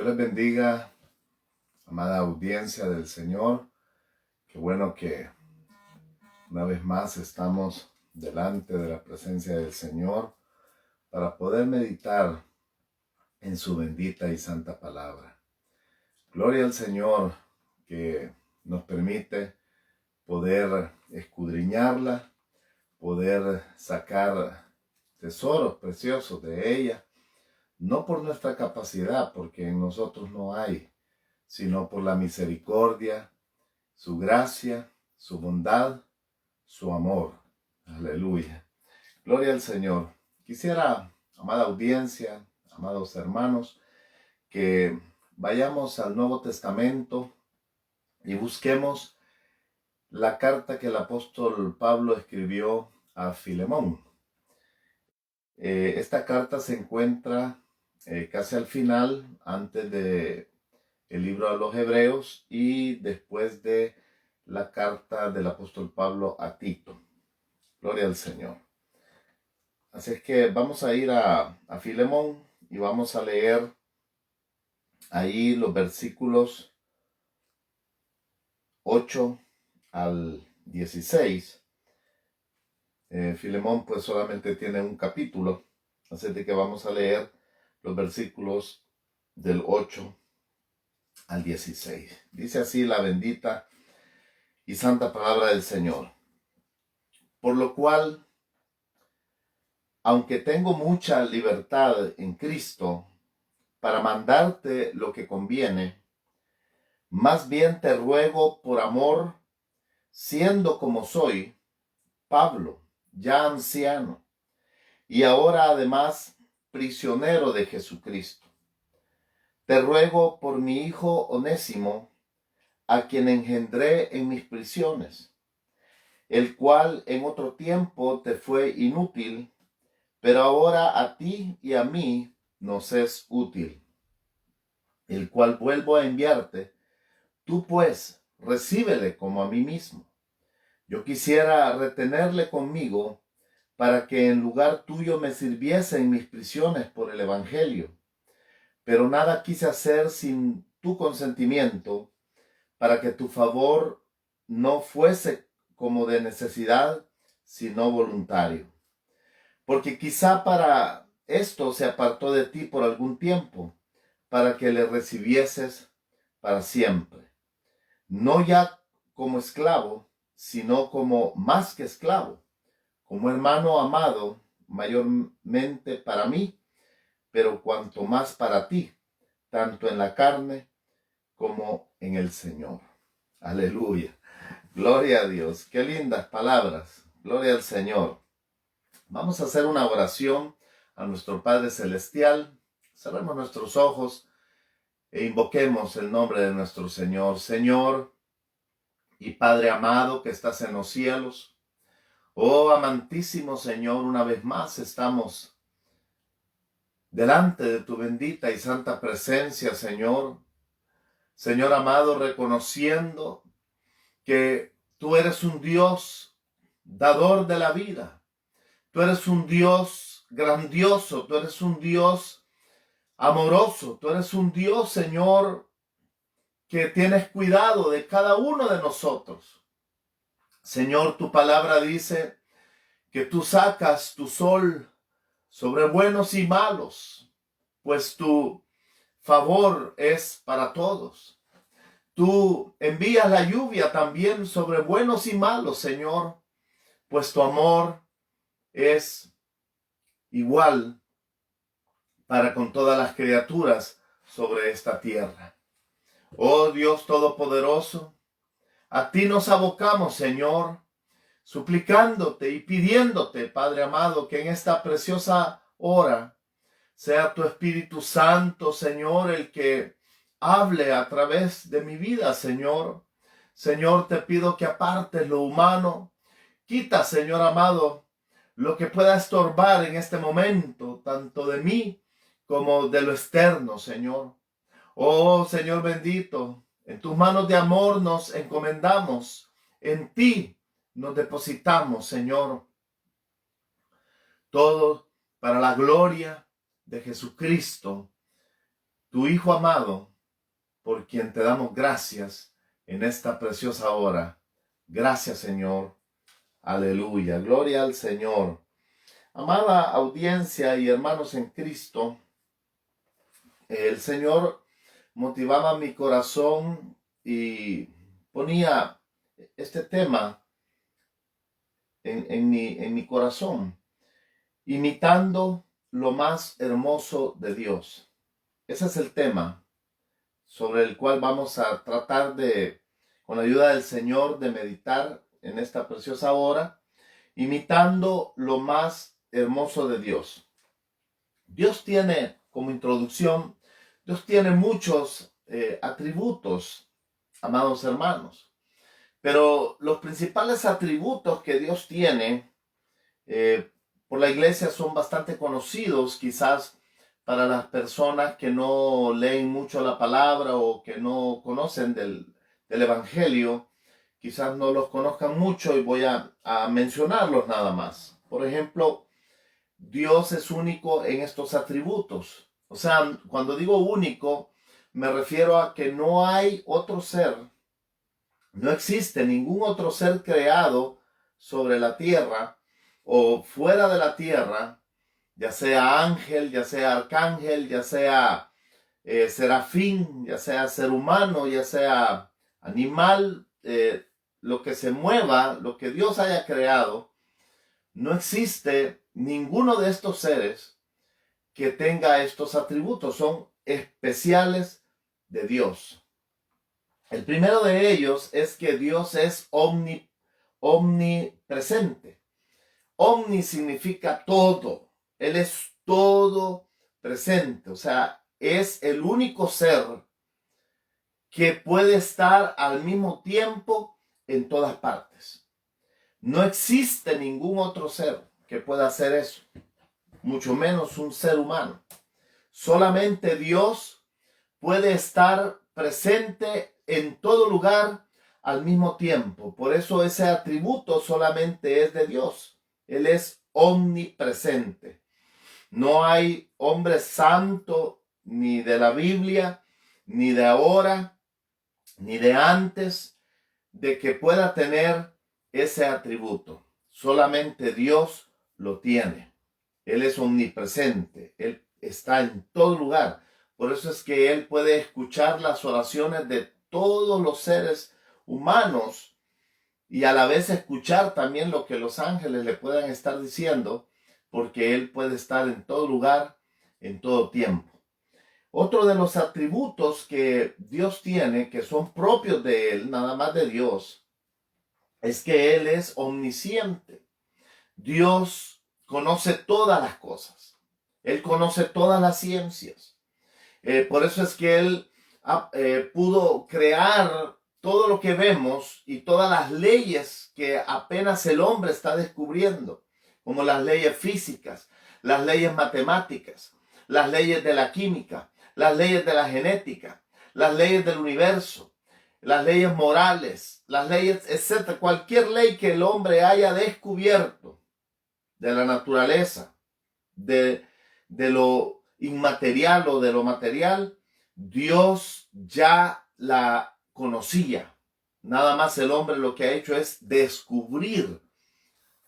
Dios les bendiga, amada audiencia del Señor. Qué bueno que una vez más estamos delante de la presencia del Señor para poder meditar en su bendita y santa palabra. Gloria al Señor que nos permite poder escudriñarla, poder sacar tesoros preciosos de ella, no por nuestra capacidad, porque en nosotros no hay, sino por la misericordia, su gracia, su bondad, su amor. Aleluya. Gloria al Señor. Quisiera, amada audiencia, amados hermanos, que vayamos al Nuevo Testamento y busquemos la carta que el apóstol Pablo escribió a Filemón. Esta carta se encuentra casi al final, antes de el libro a los Hebreos y después de la carta del apóstol Pablo a Tito. Gloria al Señor. Así es que vamos a ir a Filemón y vamos a leer ahí los versículos 8 al 16. Filemón pues solamente tiene un capítulo, así de que vamos a leer los versículos del 8 al 16. Dice así la bendita y santa palabra del Señor. Por lo cual, aunque tengo mucha libertad en Cristo para mandarte lo que conviene, más bien te ruego por amor, siendo como soy, Pablo, ya anciano, y ahora además prisionero de Jesucristo. Te ruego por mi hijo Onésimo, a quien engendré en mis prisiones, el cual en otro tiempo te fue inútil, pero ahora a ti y a mí nos es útil, el cual vuelvo a enviarte. Tú pues recíbele como a mí mismo. Yo quisiera retenerle conmigo para que en lugar tuyo me sirviese en mis prisiones por el Evangelio. Pero nada quise hacer sin tu consentimiento, para que tu favor no fuese como de necesidad, sino voluntario. Porque quizá para esto se apartó de ti por algún tiempo, para que le recibieses para siempre. No ya como esclavo, sino como más que esclavo, como hermano amado, mayormente para mí, pero cuanto más para ti, tanto en la carne como en el Señor. Aleluya. Gloria a Dios. Qué lindas palabras. Gloria al Señor. Vamos a hacer una oración a nuestro Padre Celestial. Cerremos nuestros ojos e invoquemos el nombre de nuestro Señor. Señor y Padre amado que estás en los cielos, oh amantísimo Señor, una vez más estamos delante de tu bendita y santa presencia, Señor. Señor amado, reconociendo que tú eres un Dios dador de la vida. Tú eres un Dios grandioso, tú eres un Dios amoroso, tú eres un Dios, Señor, que tienes cuidado de cada uno de nosotros. Señor, tu palabra dice que tú sacas tu sol sobre buenos y malos, pues tu favor es para todos. Tú envías la lluvia también sobre buenos y malos, Señor, pues tu amor es igual para con todas las criaturas sobre esta tierra. Oh Dios Todopoderoso, a ti nos abocamos, Señor, suplicándote y pidiéndote, Padre amado, que en esta preciosa hora sea tu Espíritu Santo, Señor, el que hable a través de mi vida, Señor. Señor, te pido que apartes lo humano. Quita, Señor amado, lo que pueda estorbar en este momento, tanto de mí como de lo externo, Señor. Oh, Señor bendito, en tus manos de amor nos encomendamos. En ti nos depositamos, Señor. Todo para la gloria de Jesucristo, tu Hijo amado, por quien te damos gracias en esta preciosa hora. Gracias, Señor. Aleluya. Gloria al Señor. Amada audiencia y hermanos en Cristo, el Señor motivaba mi corazón y ponía este tema en mi corazón, imitando lo más hermoso de Dios. Ese es el tema sobre el cual vamos a tratar con la ayuda del Señor, de meditar en esta preciosa hora, imitando lo más hermoso de Dios. Dios tiene, como introducción, Dios tiene muchos atributos, amados hermanos, pero los principales atributos que Dios tiene por la iglesia son bastante conocidos, quizás para las personas que no leen mucho la palabra o que no conocen del Evangelio, quizás no los conozcan mucho y voy a mencionarlos nada más. Por ejemplo, Dios es único en estos atributos. O sea, cuando digo único, me refiero a que no hay otro ser, no existe ningún otro ser creado sobre la tierra o fuera de la tierra, ya sea ángel, ya sea arcángel, ya sea serafín, ya sea ser humano, ya sea animal, lo que se mueva, lo que Dios haya creado, no existe ninguno de estos seres que tenga estos atributos, son especiales de Dios. El primero de ellos es que Dios es omnipresente. Omni significa todo. Él es todo presente. O sea, es el único ser que puede estar al mismo tiempo en todas partes. No existe ningún otro ser que pueda hacer eso, mucho menos un ser humano. Solamente Dios puede estar presente en todo lugar al mismo tiempo. Por eso ese atributo solamente es de Dios. Él es omnipresente. No hay hombre santo ni de la Biblia, ni de ahora, ni de antes, de que pueda tener ese atributo. Solamente Dios lo tiene. Él es omnipresente. Él está en todo lugar. Por eso es que Él puede escuchar las oraciones de todos los seres humanos y a la vez escuchar también lo que los ángeles le puedan estar diciendo, porque Él puede estar en todo lugar, en todo tiempo. Otro de los atributos que Dios tiene, que son propios de Él, nada más de Dios, es que Él es omnisciente. Dios conoce todas las cosas. Él conoce todas las ciencias. Por eso es que Él pudo crear todo lo que vemos y todas las leyes que apenas el hombre está descubriendo, como las leyes físicas, las leyes matemáticas, las leyes de la química, las leyes de la genética, las leyes del universo, las leyes morales, las leyes, etcétera. Cualquier ley que el hombre haya descubierto de la naturaleza, de lo inmaterial o de lo material, Dios ya la conocía. Nada más el hombre lo que ha hecho es descubrir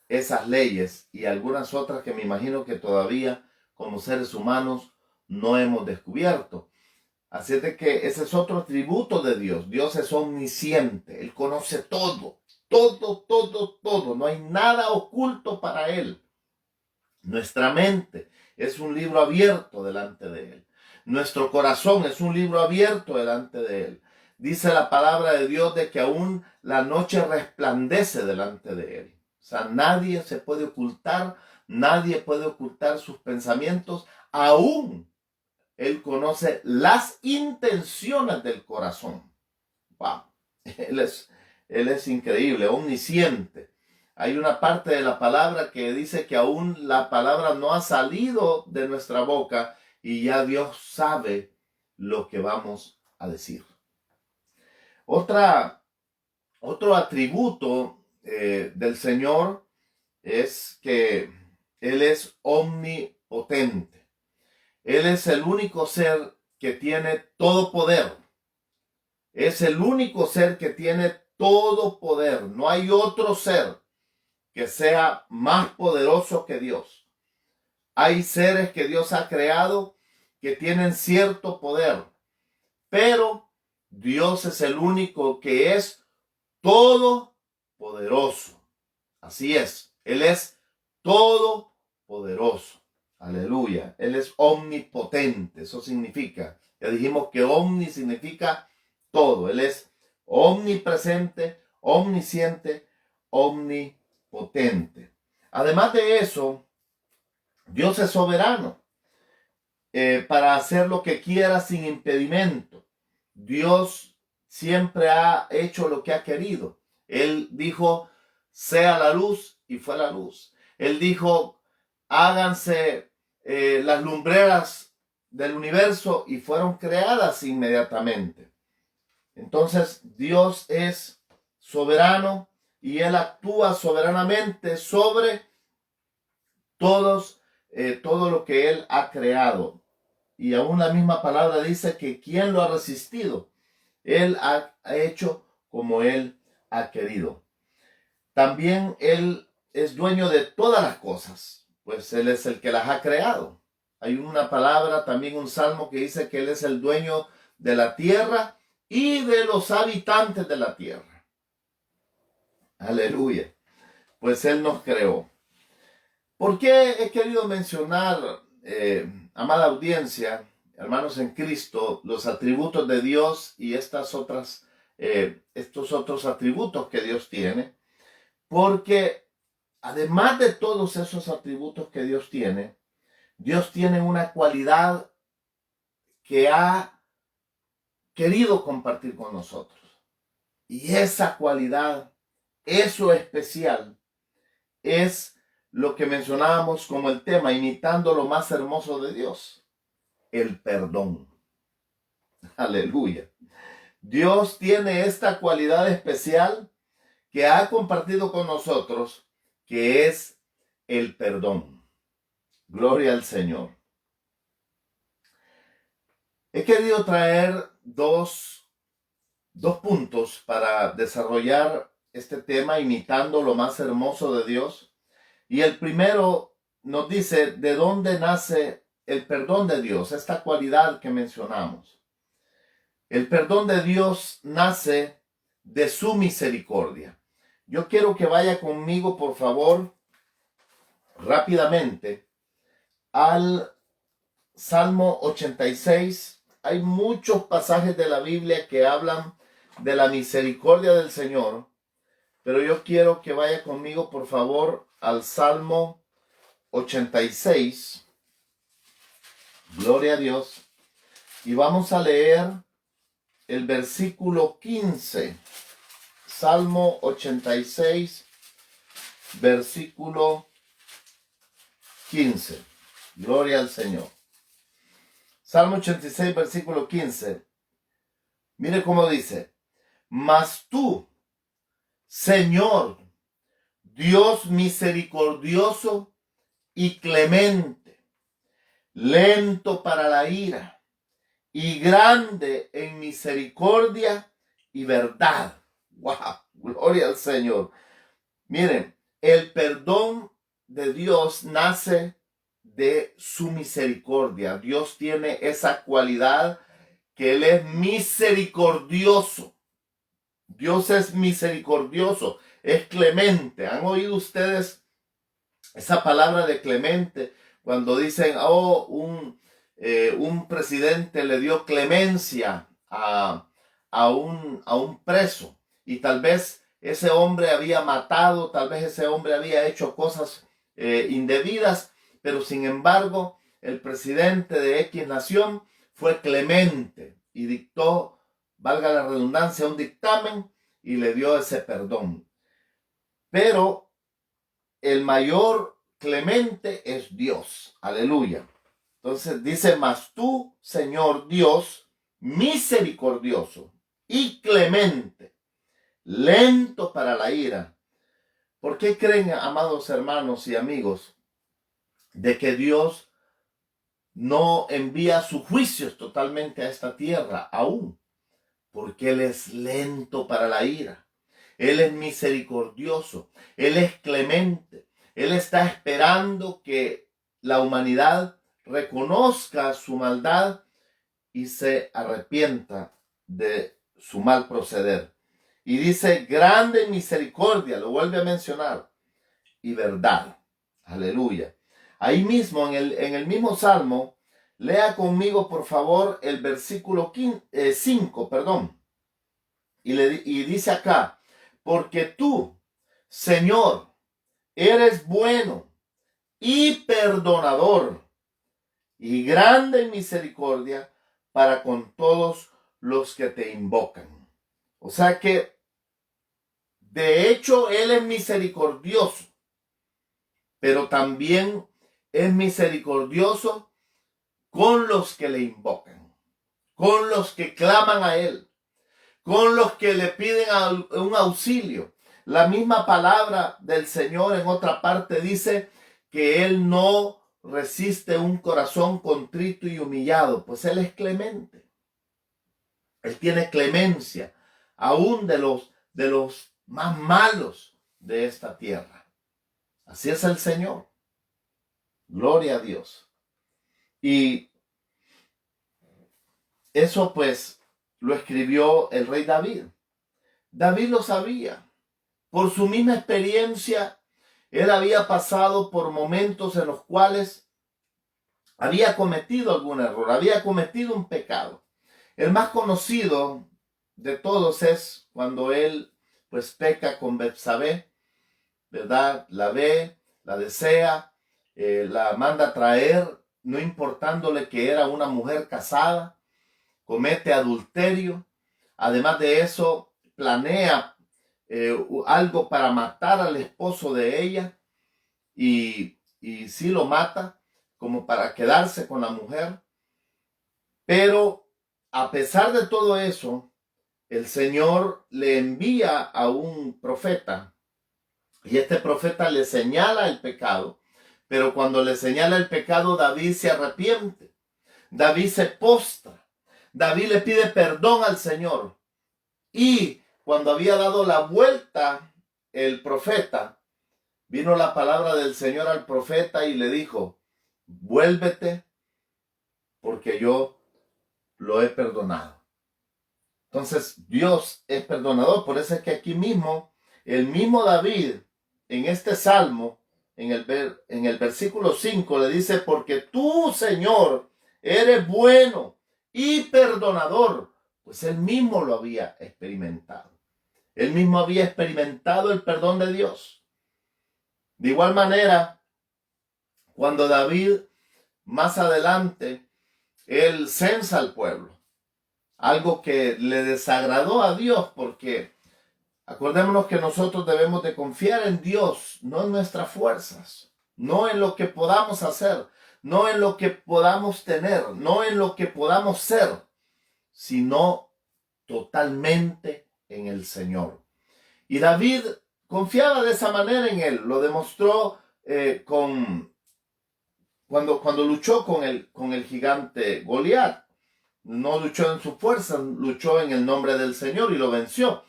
esas leyes y algunas otras que me imagino que todavía como seres humanos no hemos descubierto. Así es de que ese es otro atributo de Dios. Dios es omnisciente. Él conoce todo, todo, todo, todo. No hay nada oculto para Él. Nuestra mente es un libro abierto delante de Él. Nuestro corazón es un libro abierto delante de Él. Dice la palabra de Dios de que aún la noche resplandece delante de Él. O sea, nadie se puede ocultar, nadie puede ocultar sus pensamientos. Aún Él conoce las intenciones del corazón. Wow. Él es increíble, omnisciente. Hay una parte de la palabra que dice que aún la palabra no ha salido de nuestra boca y ya Dios sabe lo que vamos a decir. Otro atributo del Señor es que Él es omnipotente. Él es el único ser que tiene todo poder. Es el único ser que tiene todo poder. No hay otro ser que sea más poderoso que Dios. Hay seres que Dios ha creado que tienen cierto poder, pero Dios es el único que es todopoderoso. Así es, Él es todopoderoso. Aleluya. Él es omnipotente. Eso significa, ya dijimos que omni significa todo. Él es omnipresente, omnisciente, omnipotente. Además de eso, Dios es soberano para hacer lo que quiera sin impedimento. Dios siempre ha hecho lo que ha querido. Él dijo, sea la luz, y fue la luz. Él dijo, háganse las lumbreras del universo, y fueron creadas inmediatamente. Entonces Dios es soberano y Él actúa soberanamente sobre todo lo que Él ha creado. Y aún la misma palabra dice que ¿quién lo ha resistido? Él ha hecho como Él ha querido. También Él es dueño de todas las cosas, pues Él es el que las ha creado. Hay una palabra, también un salmo que dice que Él es el dueño de la tierra y de los habitantes de la tierra. Aleluya. Pues Él nos creó. ¿Por qué he querido mencionar, amada audiencia, hermanos en Cristo, los atributos de Dios y estos otros atributos que Dios tiene? Porque además de todos esos atributos que Dios tiene una cualidad que ha querido compartir con nosotros. Y esa cualidad, eso especial, es lo que mencionábamos como el tema, imitando lo más hermoso de Dios, el perdón. Aleluya. Dios tiene esta cualidad especial que ha compartido con nosotros, que es el perdón. Gloria al Señor. He querido traer dos puntos para desarrollar este tema, imitando lo más hermoso de Dios. Y el primero nos dice de dónde nace el perdón de Dios, esta cualidad que mencionamos. El perdón de Dios nace de su misericordia. Yo quiero que vaya conmigo, por favor, rápidamente, al Salmo 86. Hay muchos pasajes de la Biblia que hablan de la misericordia del Señor, pero yo quiero que vaya conmigo, por favor, al Salmo 86. Gloria a Dios. Y vamos a leer el versículo 15. Salmo 86, versículo 15. Gloria al Señor. Salmo 86, versículo 15. Mire cómo dice: mas tú, Señor, Dios misericordioso y clemente, lento para la ira y grande en misericordia y verdad. ¡Wow! Gloria al Señor. Miren, el perdón de Dios nace de su misericordia. Dios tiene esa cualidad que Él es misericordioso. Dios es misericordioso, es clemente. ¿Han oído ustedes esa palabra de clemente? Cuando dicen, oh, un presidente le dio clemencia a un preso, y tal vez ese hombre había matado, tal vez ese hombre había hecho cosas indebidas, pero sin embargo el presidente de X nación fue clemente y dictó, valga la redundancia, un dictamen y le dio ese perdón. Pero el mayor clemente es Dios. Aleluya. Entonces dice: mas tú, Señor Dios, misericordioso y clemente, lento para la ira. ¿Por qué creen, amados hermanos y amigos, de que Dios no envía sus juicios totalmente a esta tierra aún, porque Él es lento para la ira. Él es misericordioso, Él es clemente. Él está esperando que la humanidad reconozca su maldad y se arrepienta de su mal proceder. Y dice, grande misericordia, lo vuelve a mencionar, y verdad. Aleluya. Ahí mismo, en el mismo Salmo, lea conmigo, por favor, el versículo 5, perdón. Y dice acá, porque tú, Señor, eres bueno y perdonador y grande en misericordia para con todos los que te invocan. O sea que, de hecho, Él es misericordioso, pero también es misericordioso con los que le invocan, con los que claman a Él, con los que le piden un auxilio. La misma palabra del Señor en otra parte dice que Él no resiste un corazón contrito y humillado, pues Él es clemente. Él tiene clemencia, aún de los más malos de esta tierra. Así es el Señor. Gloria a Dios. Y eso pues lo escribió el rey David. David lo sabía. Por su misma experiencia, él había pasado por momentos en los cuales había cometido algún error, había cometido un pecado. El más conocido de todos es cuando él pues peca con Betsabé, ¿verdad? La ve, la desea, la manda a traer, no importándole que era una mujer casada, comete adulterio. Además de eso, planea algo para matar al esposo de ella y sí lo mata como para quedarse con la mujer. Pero a pesar de todo eso, el Señor le envía a un profeta y este profeta le señala el pecado, pero cuando le señala el pecado, David se arrepiente, David se postra, David le pide perdón al Señor. Y cuando había dado la vuelta el profeta, vino la palabra del Señor al profeta y le dijo, vuélvete porque yo lo he perdonado. Entonces Dios es perdonador. Por eso es que aquí mismo, el mismo David, en este salmo, en el versículo 5, le dice, porque tú, Señor, eres bueno y perdonador. Pues él mismo lo había experimentado. Él mismo había experimentado el perdón de Dios. De igual manera, cuando David, más adelante, él censa al pueblo. Algo que le desagradó a Dios, porque acordémonos que nosotros debemos de confiar en Dios, no en nuestras fuerzas, no en lo que podamos hacer, no en lo que podamos tener, no en lo que podamos ser, sino totalmente en el Señor. Y David confiaba de esa manera en él, lo demostró cuando luchó con el gigante Goliat. No luchó en su fuerza, luchó en el nombre del Señor y lo venció.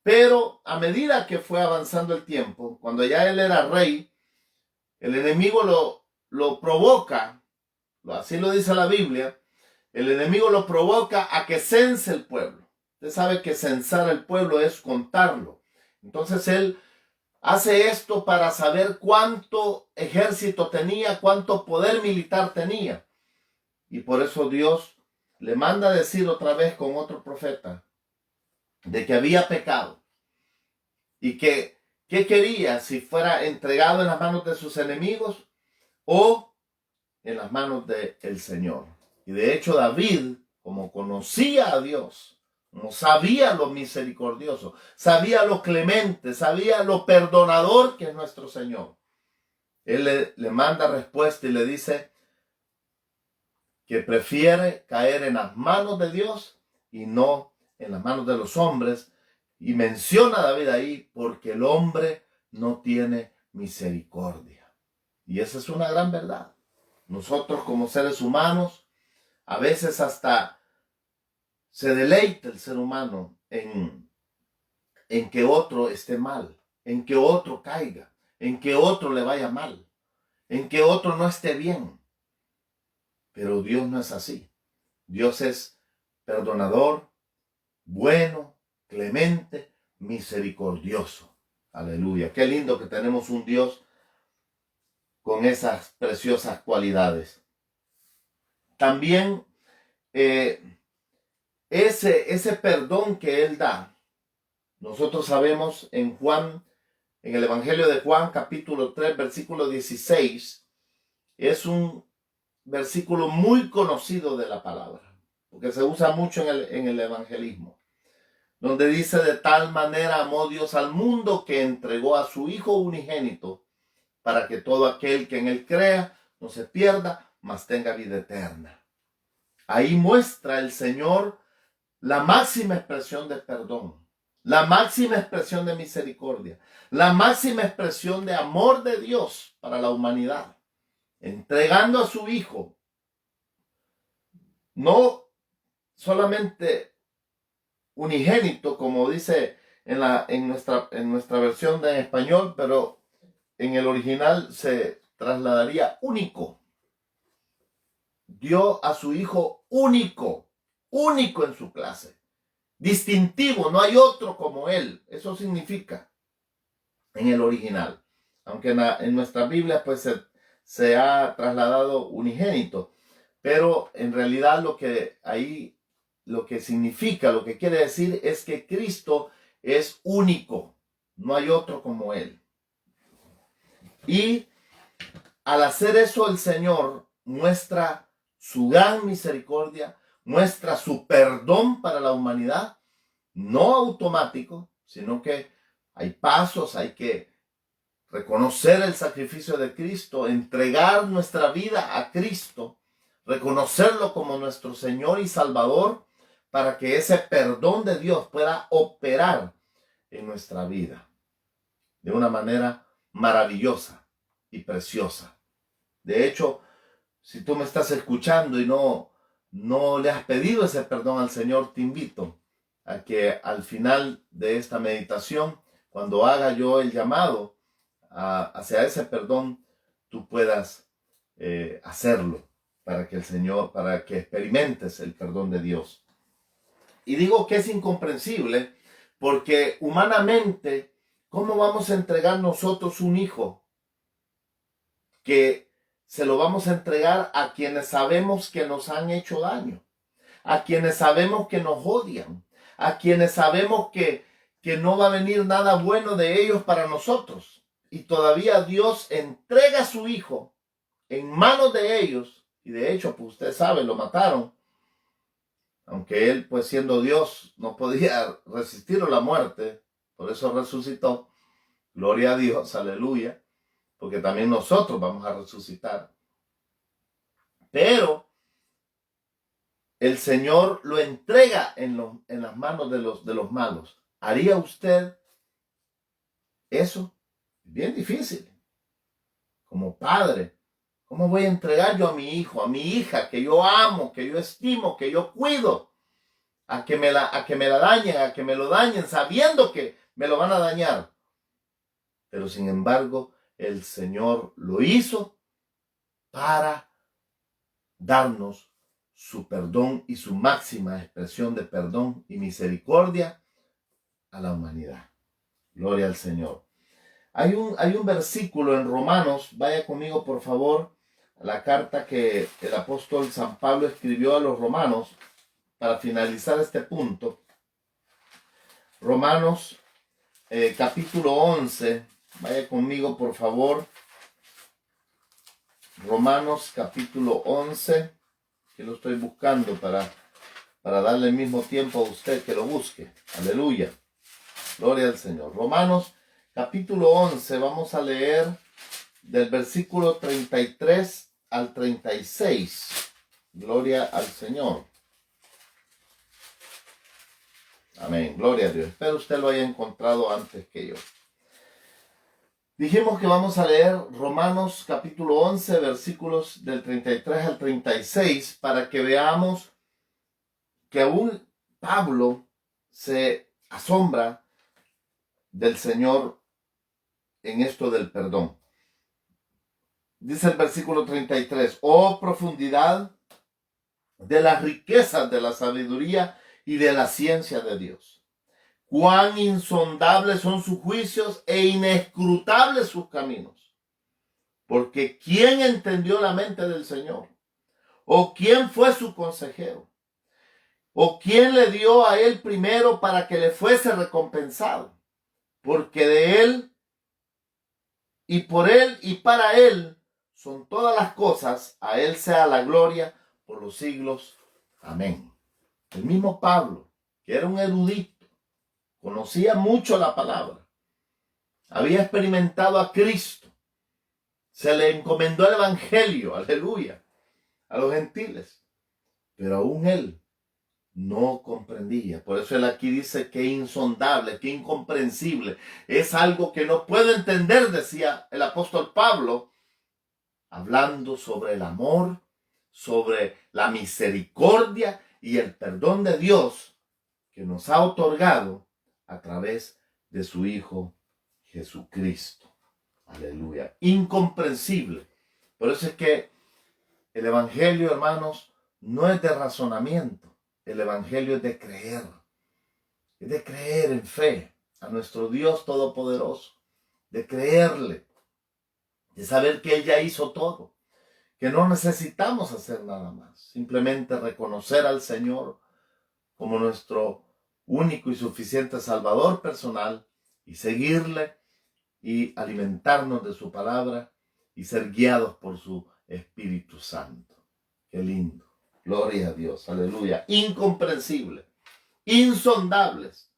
Pero a medida que fue avanzando el tiempo, cuando ya él era rey, el enemigo lo provoca, así lo dice la Biblia, el enemigo lo provoca a que cense el pueblo. Usted sabe que censar el pueblo es contarlo. Entonces él hace esto para saber cuánto ejército tenía, cuánto poder militar tenía. Y por eso Dios le manda a decir otra vez con otro profeta de que había pecado y que ¿qué quería? Si fuera entregado en las manos de sus enemigos o en las manos del Señor. Y de hecho David, como conocía a Dios, como sabía lo misericordioso, sabía lo clemente, sabía lo perdonador que es nuestro Señor, él le manda respuesta y le dice que prefiere caer en las manos de Dios y no en las manos de los hombres. Y menciona a David ahí, porque el hombre no tiene misericordia. Y esa es una gran verdad. Nosotros como seres humanos, a veces hasta se deleita el ser humano en que otro esté mal, en que otro caiga, en que otro le vaya mal, en que otro no esté bien. Pero Dios no es así. Dios es perdonador, bueno, clemente, misericordioso. Aleluya. Qué lindo que tenemos un Dios con esas preciosas cualidades. También ese perdón que Él da, nosotros sabemos en el Evangelio de Juan, capítulo 3, versículo 16, es un versículo muy conocido de la palabra, porque se usa mucho en el evangelismo, donde dice: de tal manera amó Dios al mundo que entregó a su Hijo unigénito, para que todo aquel que en Él crea no se pierda, mas tenga vida eterna. Ahí muestra el Señor la máxima expresión de perdón, la máxima expresión de misericordia, la máxima expresión de amor de Dios para la humanidad, entregando a su Hijo, no solamente unigénito, como dice en nuestra versión de español, pero en el original se trasladaría único. Dio a su Hijo único en su clase, distintivo, no hay otro como Él. Eso significa en el original, aunque en nuestra Biblia pues se ha trasladado unigénito, pero en realidad lo que significa, lo que quiere decir es que Cristo es único, no hay otro como Él. Y al hacer eso, el Señor muestra su gran misericordia, muestra su perdón para la humanidad, no automático, sino que hay pasos, hay que reconocer el sacrificio de Cristo, entregar nuestra vida a Cristo, reconocerlo como nuestro Señor y Salvador, para que ese perdón de Dios pueda operar en nuestra vida de una manera maravillosa y preciosa. De hecho, si tú me estás escuchando y no le has pedido ese perdón al Señor, te invito a que al final de esta meditación, cuando haga yo el llamado hacia ese perdón, tú puedas hacerlo para que experimentes el perdón de Dios. Y digo que es incomprensible porque humanamente, ¿cómo vamos a entregar nosotros un hijo que se lo vamos a entregar a quienes sabemos que nos han hecho daño, a quienes sabemos que nos odian, a quienes sabemos que no va a venir nada bueno de ellos para nosotros? Y todavía Dios entrega a su Hijo en manos de ellos, y de hecho, pues usted sabe, lo mataron, aunque Él, pues siendo Dios, no podía resistir la muerte, por eso resucitó. Gloria a Dios, aleluya, porque también nosotros vamos a resucitar. Pero el Señor lo entrega en las manos de los malos. ¿Haría usted eso? Bien difícil. Como padre, ¿cómo voy a entregar yo a mi hijo, a mi hija, que yo amo, que yo estimo, que yo cuido, a que me la dañen, a que me lo dañen, sabiendo que me lo van a dañar? Pero sin embargo, el Señor lo hizo para darnos su perdón y su máxima expresión de perdón y misericordia a la humanidad. Gloria al Señor. Hay un versículo en Romanos, vaya conmigo por favor, la carta que el apóstol San Pablo escribió a los romanos para finalizar este punto. Romanos capítulo 11, vaya conmigo por favor. Romanos capítulo 11, que lo estoy buscando para darle el mismo tiempo a usted que lo busque. Aleluya. Gloria al Señor. Romanos capítulo 11, vamos a leer del versículo 33 al 36. Gloria al Señor. Amén. Gloria a Dios. Espero usted lo haya encontrado antes que yo. Dijimos que vamos a leer Romanos capítulo 11, versículos del 33 al 36, para que veamos que aún Pablo se asombra del Señor en esto del perdón. Dice el versículo 33, oh profundidad de las riquezas de la sabiduría y de la ciencia de Dios. Cuán insondables son sus juicios e inescrutables sus caminos. Porque ¿quién entendió la mente del Señor? ¿O quién fue su consejero? ¿O quién le dio a él primero para que le fuese recompensado? Porque de él y por él y para él son todas las cosas, a él sea la gloria por los siglos. Amén. El mismo Pablo, que era un erudito, conocía mucho la palabra, había experimentado a Cristo, se le encomendó el evangelio, aleluya, a los gentiles, pero aún él no comprendía. Por eso él aquí dice que insondable, que incomprensible, es algo que no puedo entender, decía el apóstol Pablo, hablando sobre el amor, sobre la misericordia y el perdón de Dios que nos ha otorgado a través de su Hijo Jesucristo. Aleluya. Incomprensible. Por eso es que el evangelio, hermanos, no es de razonamiento. El evangelio es de creer. Es de creer en fe a nuestro Dios Todopoderoso. De creerle. De saber que Él ya hizo todo. Que no necesitamos hacer nada más. Simplemente reconocer al Señor como nuestro único y suficiente Salvador personal y seguirle y alimentarnos de su palabra y ser guiados por su Espíritu Santo. Qué lindo. Gloria a Dios. Aleluya. Incomprensible. Insondables.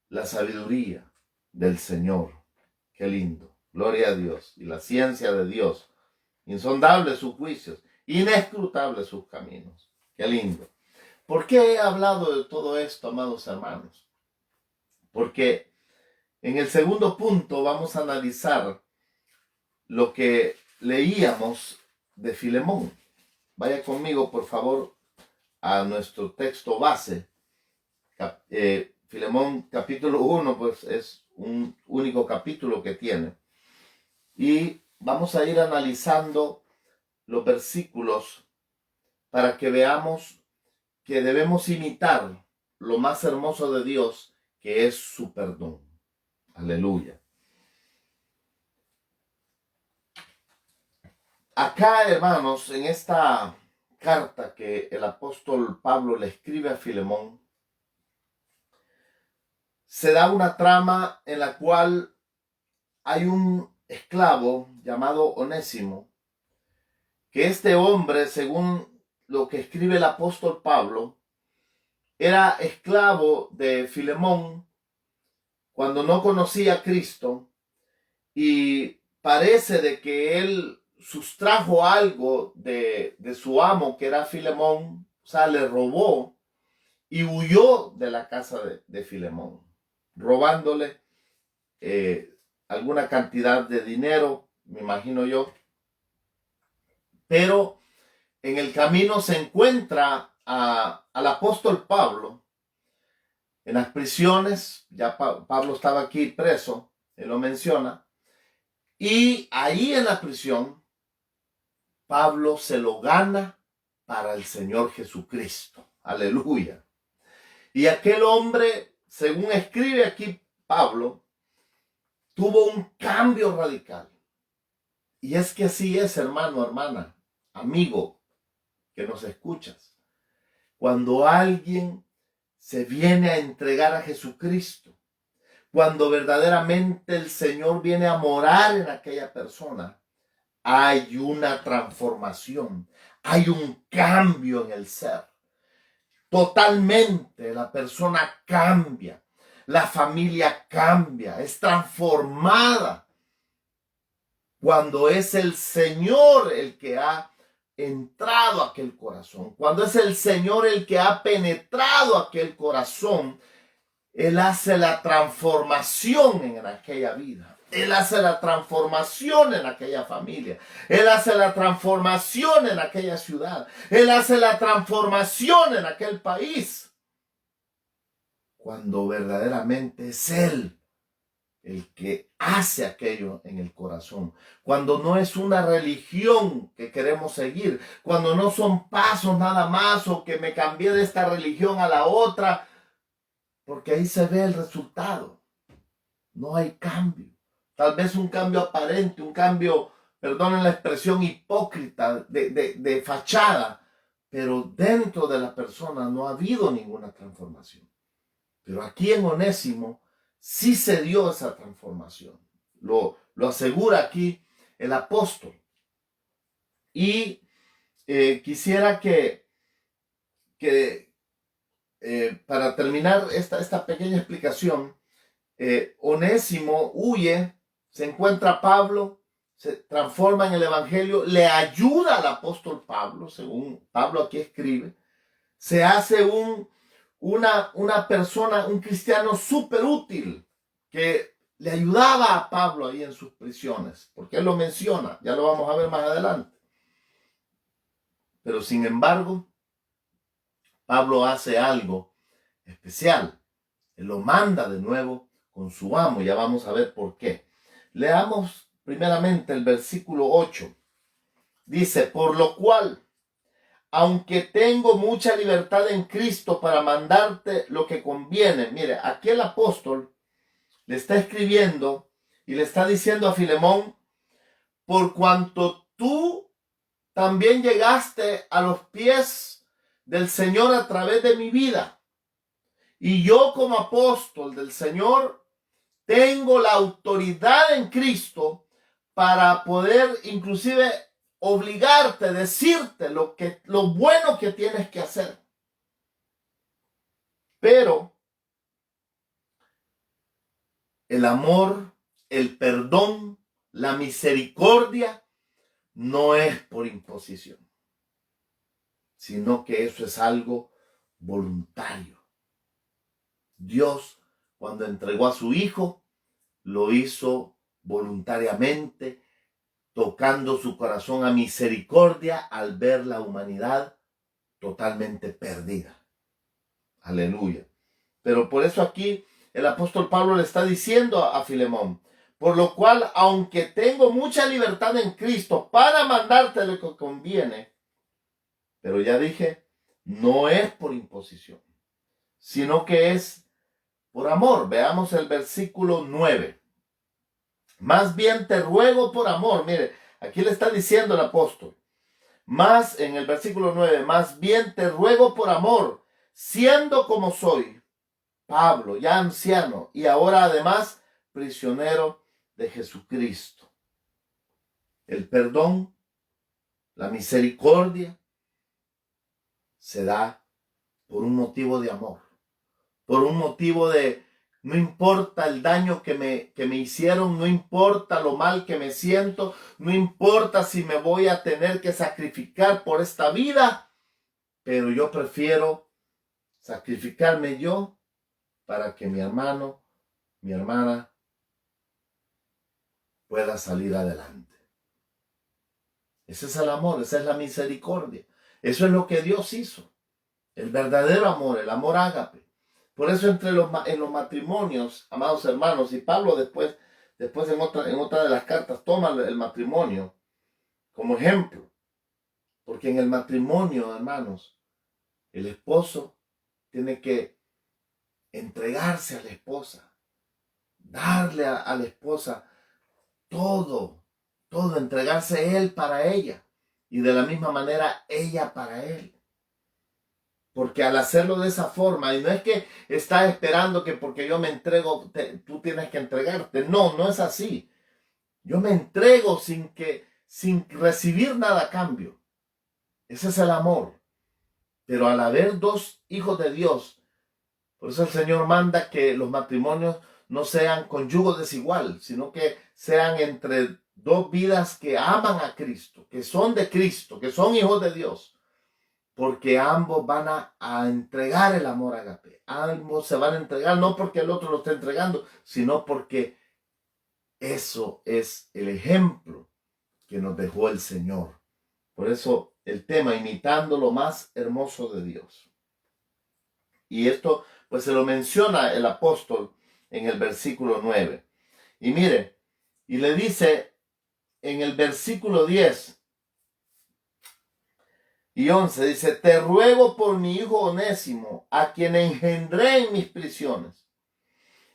La sabiduría del Señor. Qué lindo. Gloria a Dios. Y la ciencia de Dios. Insondables sus juicios. Inescrutables sus caminos. Qué lindo. ¿Por qué he hablado de todo esto, amados hermanos? Porque en el segundo punto vamos a analizar lo que leíamos de Filemón. Vaya conmigo, por favor, a nuestro texto base. Filemón capítulo 1, pues es un único capítulo que tiene. Y vamos a ir analizando los versículos para que veamos que debemos imitar lo más hermoso de Dios, que es su perdón. Aleluya. Acá, hermanos, en esta carta que el apóstol Pablo le escribe a Filemón, se da una trama en la cual hay un esclavo llamado Onésimo, que este hombre, según lo que escribe el apóstol Pablo, era esclavo de Filemón cuando no conocía a Cristo, y parece de que él sustrajo algo de su amo, que era Filemón, o sea, le robó y huyó de la casa de Filemón, robándole alguna cantidad de dinero, me imagino yo. Pero en el camino se encuentra al apóstol Pablo en las prisiones. Ya Pablo estaba aquí preso, él lo menciona, y ahí en la prisión Pablo se lo gana para el Señor Jesucristo. Aleluya. Y aquel hombre, según escribe aquí Pablo, tuvo un cambio radical. Y es que así es, hermano, hermana, amigo, que nos escuchas. Cuando alguien se viene a entregar a Jesucristo, cuando verdaderamente el Señor viene a morar en aquella persona, hay una transformación, hay un cambio en el ser. Totalmente la persona cambia, la familia cambia, es transformada cuando es el Señor el que ha entrado a aquel corazón, cuando es el Señor el que ha penetrado aquel corazón. Él hace la transformación en aquella vida. Él hace la transformación en aquella familia. Él hace la transformación en aquella ciudad. Él hace la transformación en aquel país. Cuando verdaderamente es Él el que hace aquello en el corazón. Cuando no es una religión que queremos seguir. Cuando no son pasos nada más o que me cambié de esta religión a la otra. Porque ahí se ve el resultado. No hay cambio. Tal vez un cambio aparente, un cambio, perdonen la expresión, hipócrita, de fachada. Pero dentro de la persona no ha habido ninguna transformación. Pero aquí en Onésimo sí se dio esa transformación. Lo asegura aquí el apóstol. Y quisiera que para terminar esta pequeña explicación, Onésimo huye, se encuentra a Pablo, se transforma en el evangelio, le ayuda al apóstol Pablo, según Pablo aquí escribe, se hace una persona, un cristiano súper útil, que le ayudaba a Pablo ahí en sus prisiones, porque él lo menciona, ya lo vamos a ver más adelante. Pero sin embargo, Pablo hace algo especial, él lo manda de nuevo con su amo, ya vamos a ver por qué. Leamos primeramente el versículo 8. Dice, por lo cual, aunque tengo mucha libertad en Cristo para mandarte lo que conviene. Mire, aquí el apóstol le está escribiendo y le está diciendo a Filemón, por cuanto tú también llegaste a los pies del Señor a través de mi vida. Y yo como apóstol del Señor tengo la autoridad en Cristo para poder inclusive obligarte, decirte lo bueno que tienes que hacer. Pero el amor, el perdón, la misericordia no es por imposición, sino que eso es algo voluntario. Dios, cuando entregó a su Hijo, lo hizo voluntariamente, tocando su corazón a misericordia al ver la humanidad totalmente perdida. Aleluya. Pero por eso aquí el apóstol Pablo le está diciendo a Filemón, por lo cual, aunque tengo mucha libertad en Cristo para mandarte lo que conviene, pero ya dije, no es por imposición, sino que es por amor. Veamos el versículo 9. Más bien te ruego por amor. Mire, aquí le está diciendo el apóstol. Más en el versículo 9, más bien te ruego por amor, siendo como soy, Pablo, ya anciano, y ahora además prisionero de Jesucristo. El perdón, la misericordia, se da por un motivo de amor, por un motivo de no importa el daño que me hicieron, no importa lo mal que me siento, no importa si me voy a tener que sacrificar por esta vida, pero yo prefiero sacrificarme yo para que mi hermano, mi hermana pueda salir adelante. Ese es el amor, esa es la misericordia. Eso es lo que Dios hizo. El verdadero amor, el amor ágape. Por eso en los matrimonios, amados hermanos, y Pablo después en otra de las cartas toma el matrimonio como ejemplo. Porque en el matrimonio, hermanos, el esposo tiene que entregarse a la esposa, darle a la esposa todo, entregarse él para ella y de la misma manera ella para él. Porque al hacerlo de esa forma, y no es que está esperando que porque yo me entrego, tú tienes que entregarte. No, no es así. Yo me entrego sin recibir nada a cambio. Ese es el amor. Pero al haber dos hijos de Dios, por eso el Señor manda que los matrimonios no sean con yugo desigual, sino que sean entre dos vidas que aman a Cristo, que son de Cristo, que son hijos de Dios. Porque ambos van a entregar el amor ágape. Ambos se van a entregar no porque el otro lo esté entregando, sino porque Eso es el ejemplo que nos dejó el Señor. Por eso el tema, imitando lo más hermoso de Dios. Y esto pues se lo menciona el apóstol en el versículo 9. Y mire, y le dice en el versículo 10 y 11, dice, te ruego por mi hijo Onésimo, a quien engendré en mis prisiones,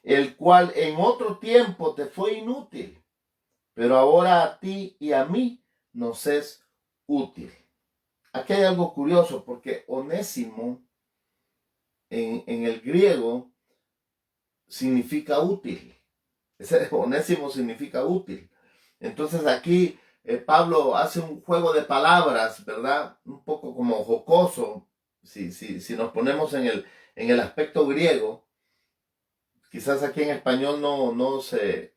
el cual en otro tiempo te fue inútil, pero ahora a ti y a mí nos es útil. Aquí hay algo curioso, porque Onésimo en el griego significa útil. Ese Onésimo significa útil. Entonces aquí Pablo hace un juego de palabras, ¿verdad? Un poco como jocoso. Si nos ponemos en el aspecto griego, quizás aquí en español no se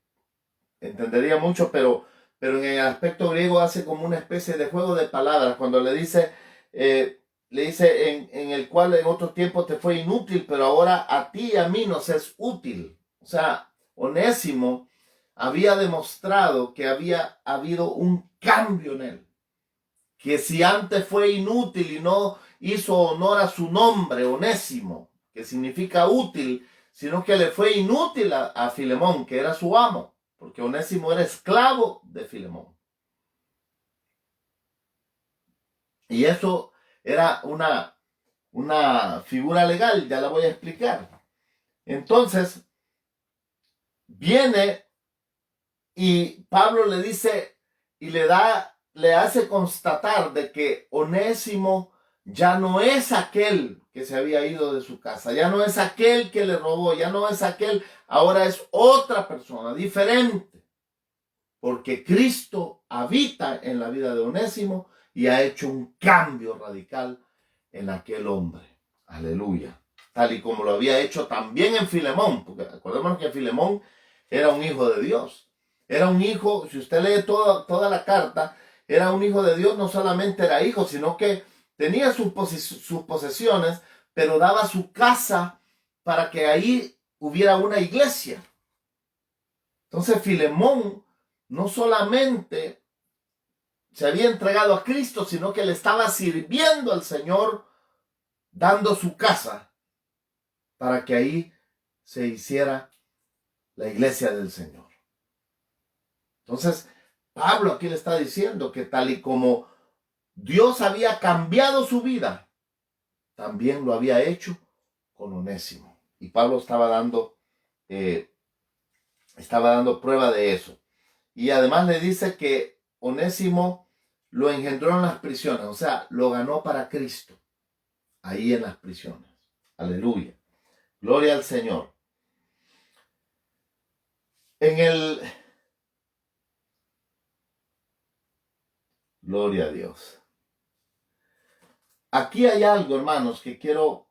entendería mucho, pero en el aspecto griego hace como una especie de juego de palabras cuando le dice en el cual en otro tiempo te fue inútil, pero ahora a ti y a mí nos es útil. O sea, Onésimo había demostrado que había habido un cambio en él, que si antes fue inútil y no hizo honor a su nombre, Onésimo, que significa útil, sino que le fue inútil a Filemón, que era su amo, porque Onésimo era esclavo de Filemón. Y eso era una figura legal, ya la voy a explicar. Entonces, viene y Pablo le dice y le hace constatar de que Onésimo ya no es aquel que se había ido de su casa, ya no es aquel que le robó, ya no es aquel, ahora es otra persona diferente, porque Cristo habita en la vida de Onésimo y ha hecho un cambio radical en aquel hombre. Aleluya. Tal y como lo había hecho también en Filemón, porque acordémonos que Filemón era un hijo de Dios. Era un hijo, si usted lee toda la carta, era un hijo de Dios, no solamente era hijo, sino que tenía sus posesiones, pero daba su casa para que ahí hubiera una iglesia. Entonces Filemón no solamente se había entregado a Cristo, sino que le estaba sirviendo al Señor, dando su casa para que ahí se hiciera la iglesia del Señor. Entonces, Pablo aquí le está diciendo que tal y como Dios había cambiado su vida, también lo había hecho con Onésimo. Y Pablo estaba dando prueba de eso. Y además le dice que Onésimo lo engendró en las prisiones, o sea, lo ganó para Cristo, ahí en las prisiones. Aleluya. Gloria al Señor. Gloria a Dios. Aquí hay algo, hermanos, que quiero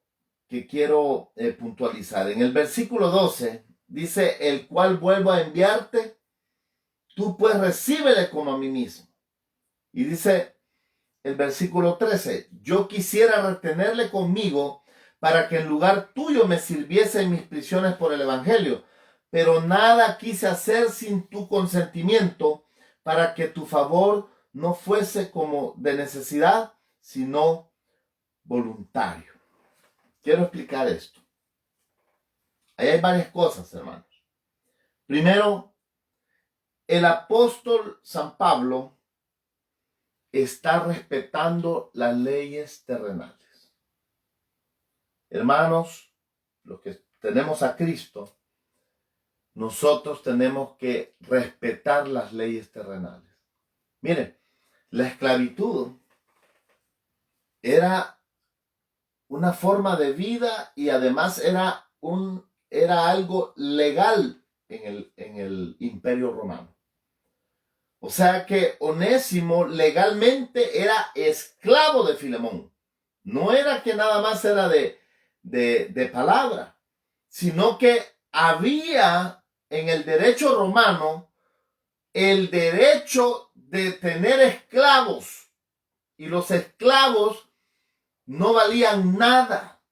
puntualizar. En el versículo 12 dice, el cual vuelvo a enviarte, tú pues recíbele como a mí mismo. Y dice el versículo 13, yo quisiera retenerle conmigo para que en lugar tuyo me sirviese en mis prisiones por el evangelio, pero nada quise hacer sin tu consentimiento, para que tu favor no fuese como de necesidad, sino voluntario. Quiero explicar esto. Ahí hay varias cosas, hermanos. Primero, el apóstol San Pablo está respetando las leyes terrenales. Hermanos, los que tenemos a Cristo, nosotros tenemos que respetar las leyes terrenales. Miren, la esclavitud era una forma de vida y además era algo legal en el Imperio Romano. O sea que Onésimo legalmente era esclavo de Filemón. No era que nada más era de palabra, sino que había en el derecho romano el derecho de tener esclavos, y los esclavos no valían nada.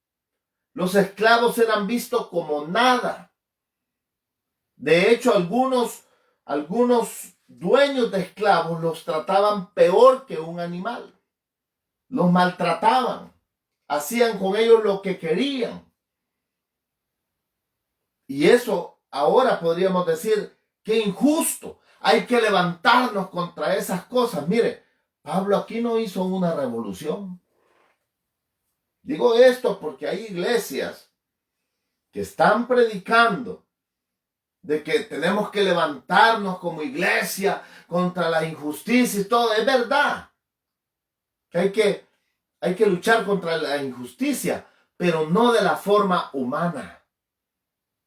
Los esclavos eran vistos como nada. De hecho, algunos algunos dueños de esclavos los trataban peor que un animal. Los maltrataban, hacían con ellos lo que querían. Y eso ahora podríamos decir que injusto. Hay que levantarnos contra esas cosas. Mire, Pablo aquí no hizo una revolución. Digo esto porque hay iglesias que están predicando de que tenemos que levantarnos como iglesia contra la injusticia y todo. Es verdad que hay que luchar contra la injusticia, pero no de la forma humana,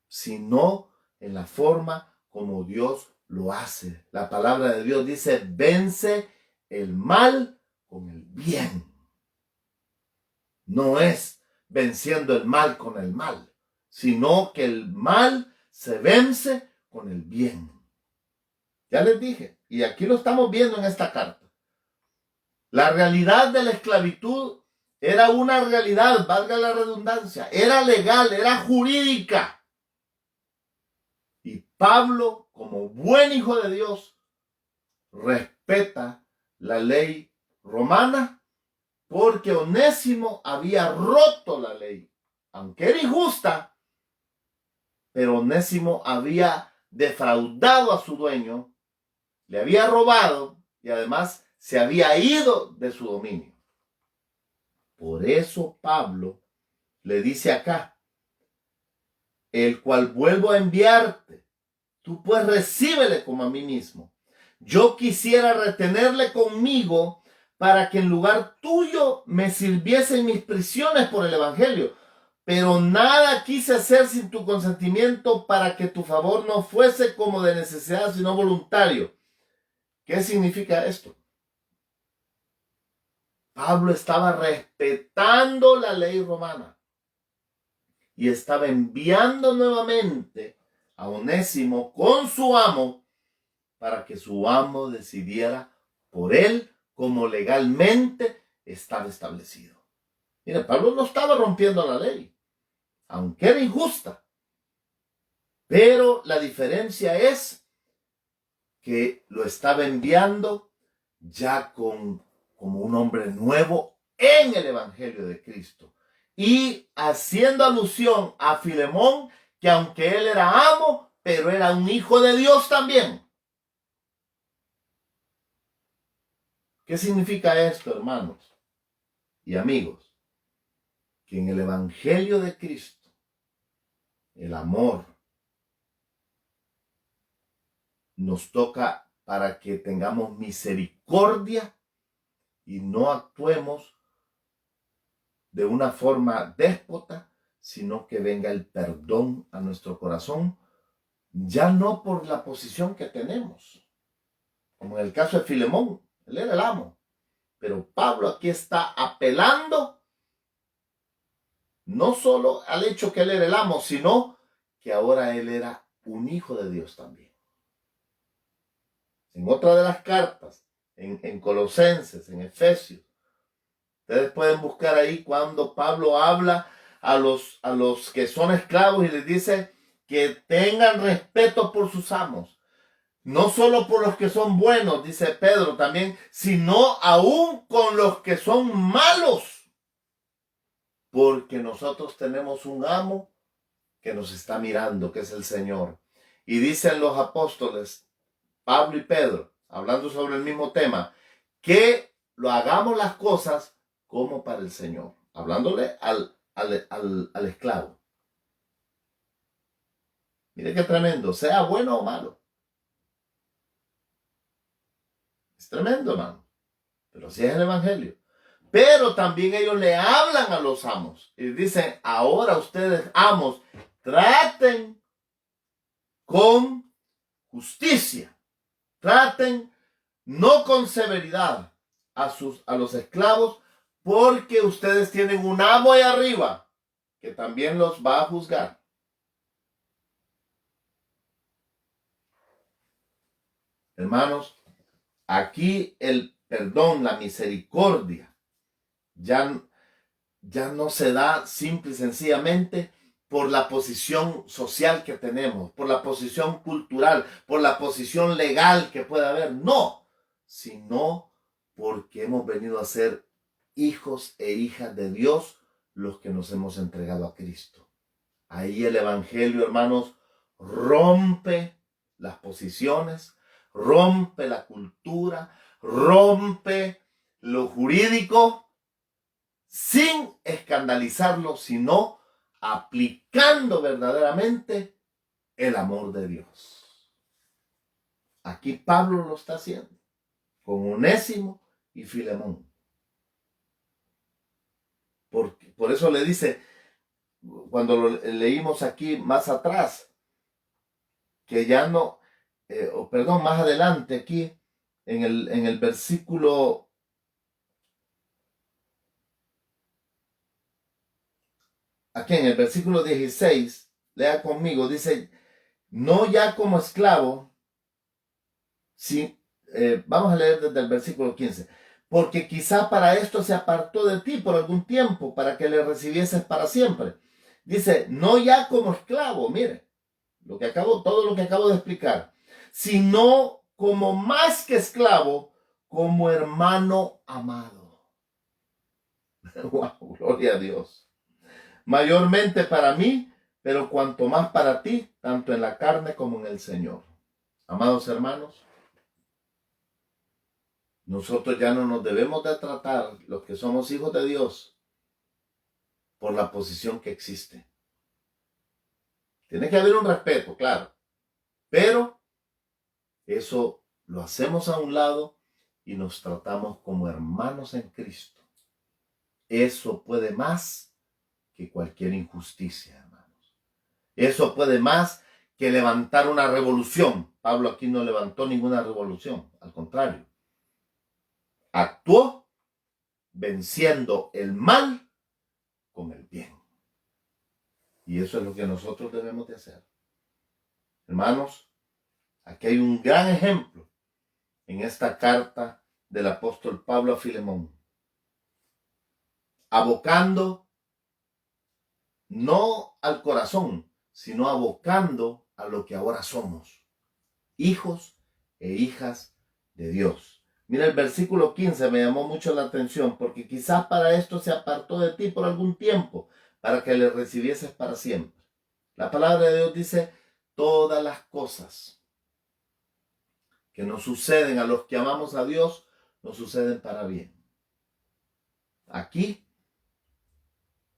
sino en la forma como Dios lo hace. La palabra de Dios dice, vence el mal con el bien. No es venciendo el mal con el mal, sino que el mal se vence con el bien. Ya les dije, y aquí lo estamos viendo en esta carta. La realidad de la esclavitud era una realidad, valga la redundancia, era legal, era jurídica. Y Pablo, como buen hijo de Dios, respeta la ley romana porque Onésimo había roto la ley, aunque era injusta, pero Onésimo había defraudado a su dueño, le había robado y además se había ido de su dominio. Por eso Pablo le dice acá, el cual vuelvo a enviarte, tú pues recíbele como a mí mismo. Yo quisiera retenerle conmigo para que en lugar tuyo me sirviesen mis prisiones por el evangelio. Pero nada quise hacer sin tu consentimiento para que tu favor no fuese como de necesidad, sino voluntario. ¿Qué significa esto? Pablo estaba respetando la ley romana y estaba enviando nuevamente a Onésimo con su amo para que su amo decidiera por él como legalmente estaba establecido. Mire, Pablo no estaba rompiendo la ley, aunque era injusta. Pero la diferencia es que lo estaba enviando ya como un hombre nuevo en el Evangelio de Cristo. Y haciendo alusión a Filemón, que aunque él era amo, pero era un hijo de Dios también. ¿Qué significa esto, hermanos y amigos? Que en el Evangelio de Cristo, el amor nos toca para que tengamos misericordia y no actuemos de una forma déspota, sino que venga el perdón a nuestro corazón, ya no por la posición que tenemos, como en el caso de Filemón, él era el amo, pero Pablo aquí está apelando no solo al hecho que él era el amo, sino que ahora él era un hijo de Dios también. En otra de las cartas, en Colosenses, en Efesios, ustedes pueden buscar ahí cuando Pablo habla a los que son esclavos y les dice que tengan respeto por sus amos. No solo por los que son buenos, dice Pedro también, sino aún con los que son malos. Porque nosotros tenemos un amo que nos está mirando, que es el Señor. Y dicen los apóstoles, Pablo y Pedro, hablando sobre el mismo tema, que lo hagamos las cosas como para el Señor, hablándole al esclavo. Mire qué tremendo, sea bueno o malo. Es tremendo, hermano. Pero así es el Evangelio. Pero también ellos le hablan a los amos y dicen, ahora ustedes amos, traten con justicia, traten no con severidad a los esclavos, porque ustedes tienen un amo ahí arriba que también los va a juzgar. Hermanos, aquí el perdón, la misericordia, ya no se da simple y sencillamente por la posición social que tenemos, por la posición cultural, por la posición legal que pueda haber. No, sino porque hemos venido a ser hijos e hijas de Dios los que nos hemos entregado a Cristo. Ahí el Evangelio, hermanos, rompe las posiciones, rompe la cultura, rompe lo jurídico, sin escandalizarlo, sino aplicando verdaderamente el amor de Dios. Aquí Pablo lo está haciendo con Onésimo y Filemón. Por eso le dice, cuando lo leímos aquí más atrás, que ya no, más adelante aquí, en el versículo, aquí en el versículo 16, lea conmigo, dice, no ya como esclavo, vamos a leer desde el versículo 15, porque quizá para esto se apartó de ti por algún tiempo, para que le recibieses para siempre. Dice, no ya como esclavo, mire, todo lo que acabo de explicar, sino como más que esclavo, como hermano amado. Wow, gloria a Dios. Mayormente para mí, pero cuanto más para ti, tanto en la carne como en el Señor. Amados hermanos, nosotros ya no nos debemos de tratar, los que somos hijos de Dios, por la posición que existe. Tiene que haber un respeto, claro, pero eso lo hacemos a un lado y nos tratamos como hermanos en Cristo. Eso puede más que cualquier injusticia, hermanos. Eso puede más que levantar una revolución. Pablo aquí no levantó ninguna revolución, al contrario. Actuó venciendo el mal con el bien. Y eso es lo que nosotros debemos de hacer. Hermanos, aquí hay un gran ejemplo en esta carta del apóstol Pablo a Filemón. Abocando no al corazón, sino abocando a lo que ahora somos. Hijos e hijas de Dios. Mira, el versículo 15 me llamó mucho la atención, porque quizás para esto se apartó de ti por algún tiempo, para que le recibieses para siempre. La palabra de Dios dice, todas las cosas que nos suceden a los que amamos a Dios, nos suceden para bien. Aquí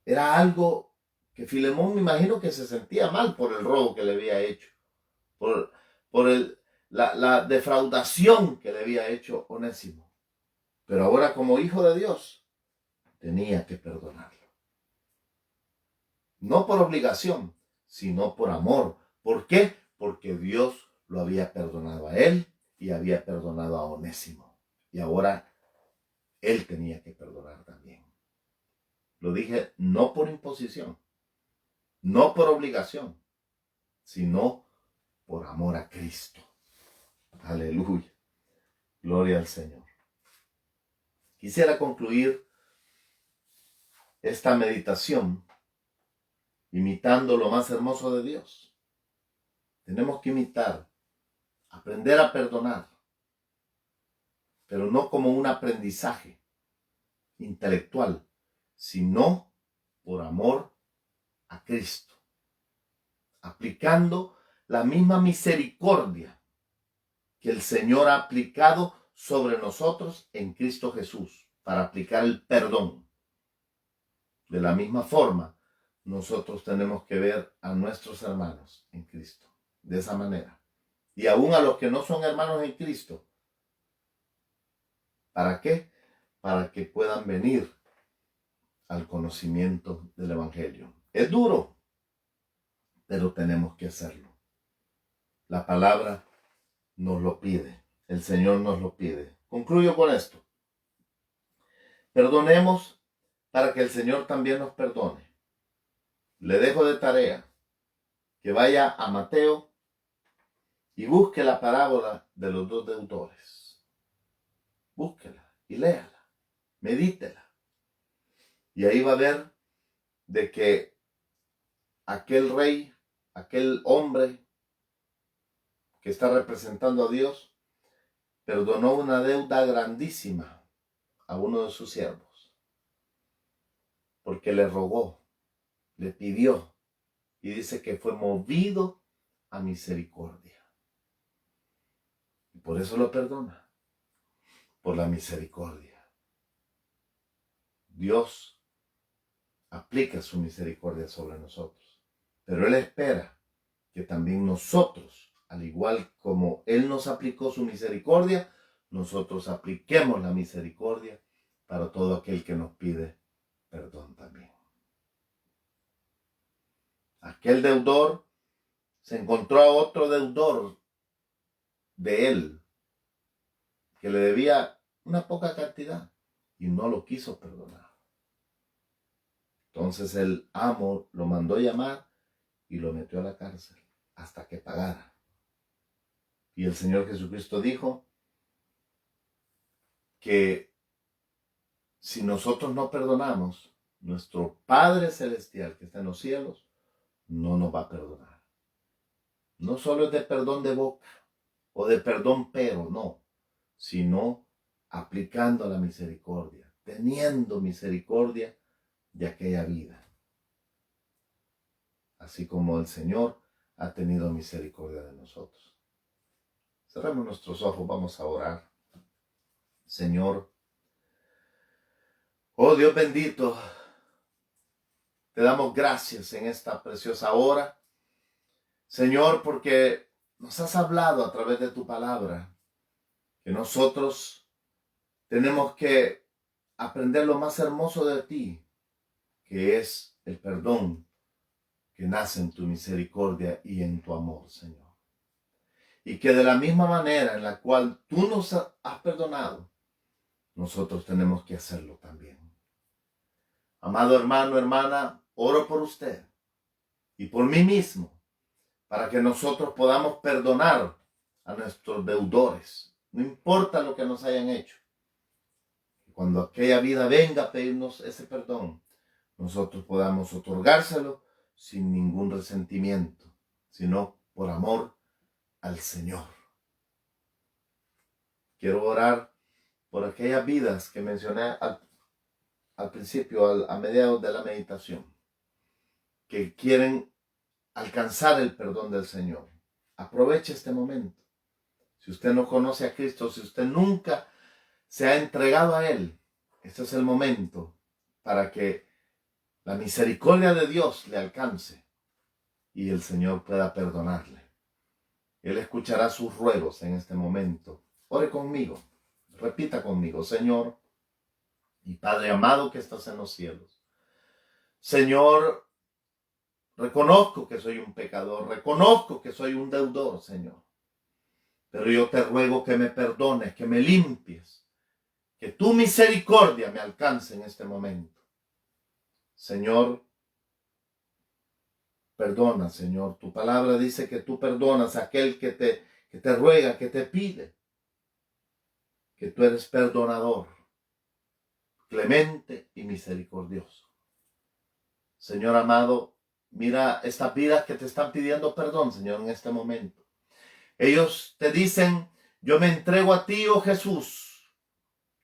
era algo que Filemón, me imagino que se sentía mal por el robo que le había hecho, por la defraudación que le había hecho Onésimo. Pero ahora, como hijo de Dios, tenía que perdonarlo. No por obligación, sino por amor. ¿Por qué? Porque Dios lo había perdonado a él y había perdonado a Onésimo. Y ahora él tenía que perdonar también. Lo dije no por imposición, no por obligación, sino por amor a Cristo. Aleluya. Gloria al Señor. Quisiera concluir esta meditación imitando lo más hermoso de Dios. Tenemos que imitar, aprender a perdonar, pero no como un aprendizaje intelectual, sino por amor a Cristo, aplicando la misma misericordia que el Señor ha aplicado sobre nosotros en Cristo Jesús, para aplicar el perdón. De la misma forma, nosotros tenemos que ver a nuestros hermanos en Cristo, de esa manera. Y aún a los que no son hermanos en Cristo. ¿Para qué? Para que puedan venir al conocimiento del Evangelio. Es duro, pero tenemos que hacerlo. La palabra nos lo pide. El Señor nos lo pide. Concluyo con esto. Perdonemos para que el Señor también nos perdone. Le dejo de tarea que vaya a Mateo y busque la parábola de los dos deudores. Búsquela y léala, medítela. Y ahí va a ver de que aquel rey, aquel hombre que está representando a Dios, perdonó una deuda grandísima a uno de sus siervos, porque le rogó, le pidió, y dice que fue movido a misericordia. Y por eso lo perdona, por la misericordia. Dios aplica su misericordia sobre nosotros, pero Él espera que también nosotros, al igual como Él nos aplicó su misericordia, nosotros apliquemos la misericordia para todo aquel que nos pide perdón también. Aquel deudor se encontró a otro deudor de él que le debía una poca cantidad y no lo quiso perdonar. Entonces el amo lo mandó llamar y lo metió a la cárcel hasta que pagara. Y el Señor Jesucristo dijo que si nosotros no perdonamos, nuestro Padre Celestial que está en los cielos no nos va a perdonar. No solo es de perdón de boca o de perdón pero, no, sino aplicando la misericordia, teniendo misericordia de aquella vida. Así como el Señor ha tenido misericordia de nosotros. Cerremos nuestros ojos, vamos a orar. Señor, oh Dios bendito, te damos gracias en esta preciosa hora, Señor, porque nos has hablado a través de tu palabra, que nosotros tenemos que aprender lo más hermoso de ti, que es el perdón que nace en tu misericordia y en tu amor, Señor. Y que de la misma manera en la cual tú nos has perdonado, nosotros tenemos que hacerlo también. Amado hermano, hermana, oro por usted y por mí mismo, para que nosotros podamos perdonar a nuestros deudores, no importa lo que nos hayan hecho. Cuando aquella vida venga a pedirnos ese perdón, nosotros podamos otorgárselo sin ningún resentimiento, sino por amor al Señor. Quiero orar por aquellas vidas que mencioné al principio, a mediados de la meditación, que quieren alcanzar el perdón del Señor. Aproveche este momento. Si usted no conoce a Cristo, si usted nunca se ha entregado a Él, este es el momento para que la misericordia de Dios le alcance y el Señor pueda perdonarle. Él escuchará sus ruegos en este momento. Ore conmigo, repita conmigo: Señor y Padre amado que estás en los cielos, Señor, reconozco que soy un pecador, reconozco que soy un deudor, Señor. Pero yo te ruego que me perdones, que me limpies, que tu misericordia me alcance en este momento. Señor, perdona, Señor. Tu palabra dice que tú perdonas a aquel que te ruega, que te pide. Que tú eres perdonador, clemente y misericordioso. Señor amado, mira estas vidas que te están pidiendo perdón, Señor, en este momento. Ellos te dicen: yo me entrego a ti, oh Jesús.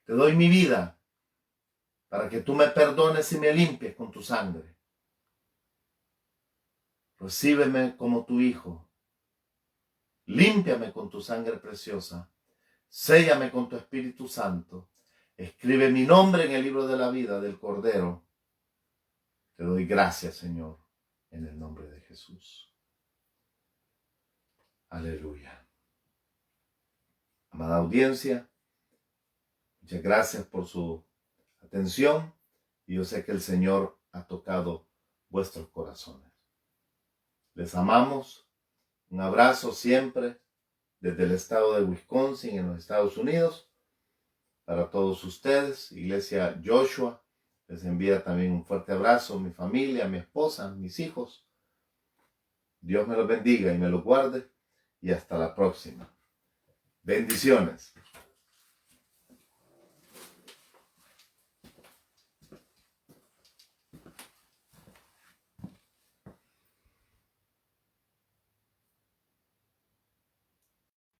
Te doy mi vida para que tú me perdones y me limpies con tu sangre. Recíbeme como tu hijo. Límpiame con tu sangre preciosa. Séllame con tu Espíritu Santo. Escribe mi nombre en el libro de la vida del Cordero. Te doy gracias, Señor, en el nombre de Jesús. Aleluya. Amada audiencia, muchas gracias por su atención y yo sé que el Señor ha tocado vuestros corazones. Les amamos. Un abrazo siempre desde el estado de Wisconsin en los Estados Unidos. Para todos ustedes, Iglesia Joshua les envía también un fuerte abrazo, mi familia, mi esposa, mis hijos. Dios me los bendiga y me los guarde y hasta la próxima. Bendiciones.